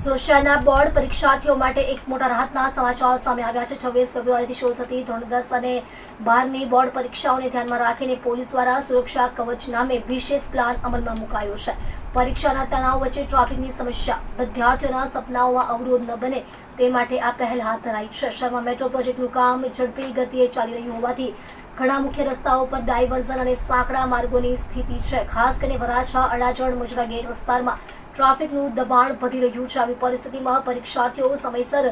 સુરક્ષાના બોર્ડ પરીક્ષાર્થીઓ માટે એક મોટા રાહતના સમાચાર સામે આવ્યા છે। 26 ફેબ્રુઆરીથી શરૂ થતી ધોરણ 10 અને 12ની બોર્ડ પરીક્ષાઓને ધ્યાનમાં રાખીને પોલીસ દ્વારા સુરક્ષા કવચ નામે વિશેષ પ્લાન અમલમાં મુકાયો છે। પરીક્ષાના તણાવ વચ્ચે ટ્રાફિકની સમસ્યા વિદ્યાર્થીઓના સપનાઓમાં અવરોધ ન બને તે માટે આ પહેલ હાથ ધરાઈ છે। શહેરમાં મેટ્રો પ્રોજેક્ટનું કામ ઝડપી ગતિએ ચાલી રહ્યું હોવાથી ઘણા મુખ્ય રસ્તાઓ પર ડાયવર્ઝન અને સાંકડા માર્ગોની સ્થિતિ છે। ખાસ કરીને વરાછા, અડાજણ, મુજરા ગેટ વિસ્તારમાં ટ્રાફિકનું દબાણ વધી રહ્યું છે। આવી પરિસ્થિતિમાં પરીક્ષાર્થીઓ સમયસર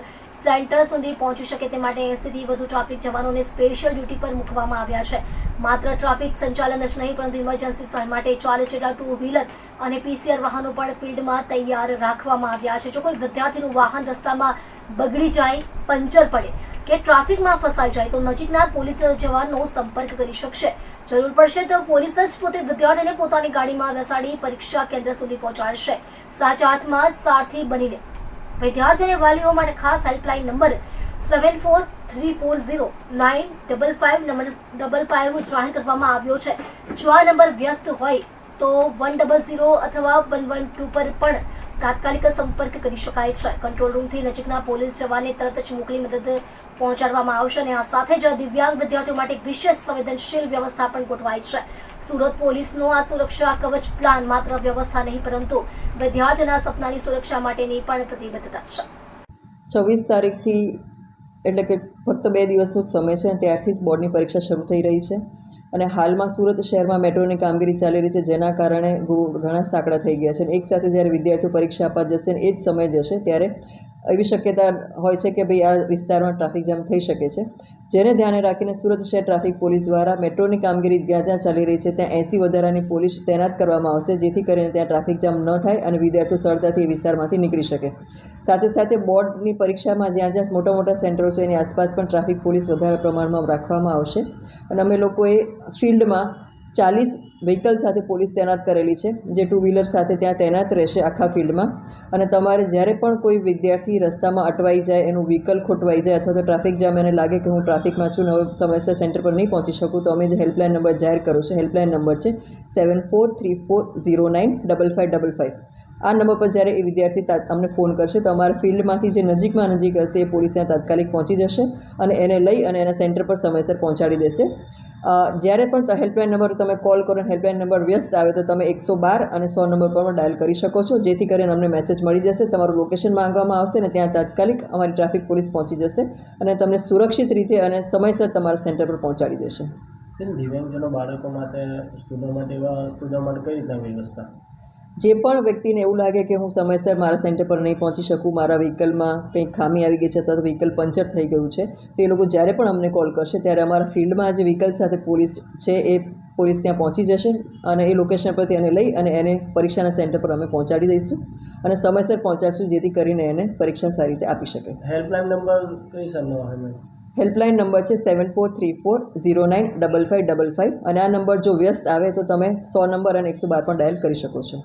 સેન્ટર સુધી પહોંચી શકે તે માટે 80થી વધુ ટ્રાફિક જવાનોને સ્પેશિયલ ડ્યુટી પર મૂકવામાં આવ્યા છે। માત્ર ટ્રાફિક સંચાલન જ નહીં પરંતુ ઇમરજન્સી સહાય માટે 40 જેટલા ટુ વ્હીલર અને પીસીઆર વાહનો પણ ફિલ્ડમાં તૈયાર રાખવામાં આવ્યા છે। જો કોઈ વિદ્યાર્થીનું વાહન રસ્તામાં બગડી જાય, પંચર પડે કે ટ્રાફિકમાં ફસાઈ જાય તો નજીકના પોલીસ જવાનનો સંપર્ક કરી શકશે। જરૂર પડશે તો પોલીસ જ પોતે વિદ્યાર્થીને પોતાની ગાડીમાં બેસાડી પરીક્ષા કેન્દ્ર સુધી પહોંચાડશે। સાચા અર્થમાં સારથી બનીને વિદ્યાર્થીઓ અને વાલીઓ માટે ખાસ હેલ્પલાઇન નંબર 7434095555 જાહેર કરવામાં આવ્યો છે। જો આ નંબર વ્યસ્ત હોય તો 100 અથવા 112 પર પણ તાત્કાલિક સંપર્ક કરી શકાય છે। કંટ્રોલ રૂમથી નજીકના પોલીસ જવાનને તરત જ મોકલી મદદ પહોંચાડવામાં આવશે અને આ સાથે જ દિવ્યાંગ વિદ્યાર્થીઓ માટે વિશેષ સંવેદનશીલ વ્યવસ્થા પણ ગોઠવાઈ છે। સુરત પોલીસનો આ સુરક્ષા કવચ પ્લાન માત્ર વ્યવસ્થા નહીં પરંતુ વિદ્યાર્થીઓના સપનાની સુરક્ષા માટેની પણ પ્રતિબદ્ધતા છે। 26 તારીખથી એટલે કે ફક્ત 2 દિવસનો જ સમય છે, ત્યારથી જ બોર્ડની પરીક્ષા શરૂ થઈ રહી છે અને હાલમાં સુરત શહેરમાં મેટ્રોની કામગીરી ચાલી રહી છે, જેના કારણે ઘણા સાંકડા થઈ ગયા છે। એક સાથે જ્યારે વિદ્યાર્થીઓ પરીક્ષા આપવા જશે ને એ જ સમય જશે ત્યારે એવી શક્યતા હોય છે કે ભાઈ આ વિસ્તારમાં ટ્રાફિક જામ થઈ શકે છે, જેને ધ્યાને રાખીને સુરત શહેર ટ્રાફિક પોલીસ દ્વારા મેટ્રોની કામગીરી જ્યાં જ્યાં ચાલી રહી છે ત્યાં 80 વધારાની પોલીસ તૈનાત કરવામાં આવશે, જેથી કરીને ત્યાં ટ્રાફિક જામ ન થાય અને વિદ્યાર્થીઓ સરળતાથી એ વિસ્તારમાંથી નીકળી શકે। સાથે સાથે બોર્ડની પરીક્ષામાં જ્યાં જ્યાં મોટા મોટા સેન્ટરો છે એની આસપાસ પણ ટ્રાફિક પોલીસ વધારે પ્રમાણમાં રાખવામાં આવશે અને અમે લોકોએ ફિલ્ડમાં 40 વ્હીકલ સાથે પોલીસ તૈનાત કરેલી છે, જે ટુ વ્હીલર સાથે ત્યાં તૈનાત રહેશે આખા ફિલ્ડમાં। અને તમારે જ્યારે પણ કોઈ વિદ્યાર્થી રસ્તામાં અટવાઈ જાય, એનું વ્હીકલ ખોટવાઈ જાય અથવા તો ટ્રાફિક જામ એને લાગે કે હું ટ્રાફિકમાં છું ને હવે સમયસર સેન્ટર પર નહીં પહોંચી શકું, તો અમે જે હેલ્પલાઇન નંબર જાહેર કર્યો છે, હેલ્પલાઇન નંબર છે 7434095555। આ નંબર પર જ્યારે એ વિદ્યાર્થી અમને ફોન કરશે તો અમારા ફિલ્ડમાંથી જે નજીકમાં નજીક હશે એ પોલીસ ત્યાં તાત્કાલિક પહોંચી જશે અને એને લઈ અને એના સેન્ટર પર સમયસર પહોંચાડી દેશે। જ્યારે પણ હેલ્પલાઇન નંબર તમે કોલ કરો અને હેલ્પલાઇન નંબર વ્યસ્ત આવે તો તમે 112 અને 100 નંબર પર પણ ડાયલ કરી શકો છો, જેથી કરીને અમને મેસેજ મળી જશે, તમારું લોકેશન માંગવામાં આવશે અને ત્યાં તાત્કાલિક અમારી ટ્રાફિક પોલીસ પહોંચી જશે અને તમને સુરક્ષિત રીતે અને સમયસર તમારા સેન્ટર પર પહોંચાડી દેશે। દિવ્યાંગજનો બાળકો માટે સ્ટુડન્ટ માટે કઈ રીતના વ્યવસ્થા? જે પણ વ્યક્તિને એવું લાગે કે હું સમયસર મારા સેન્ટર પર નહીં પહોંચી શકું, મારા વ્હીકલમાં કંઈક ખામી આવી ગઈ છે અથવા તો વ્હીકલ પંચર થઈ ગયું છે, તો એ લોકો જ્યારે પણ અમને કોલ કરશે ત્યારે અમારા ફિલ્ડમાં જે વ્હીકલ સાથે પોલીસ છે એ પોલીસ ત્યાં પહોંચી જશે અને એ લોકેશન પરથી એને લઈ અને એને પરીક્ષાના સેન્ટર પર અમે પહોંચાડી દઈશું અને સમયસર પહોંચાડશું, જેથી કરીને એને પરીક્ષા સારી રીતે આપી શકે। હેલ્પલાઇન નંબર કઈ સરનો હોય? હેલ્પલાઇન નંબર છે 7434095555 અને આ નંબર જો વ્યસ્ત આવે તો તમે 100 નંબર અને 112 પણ ડાયલ કરી શકો છો।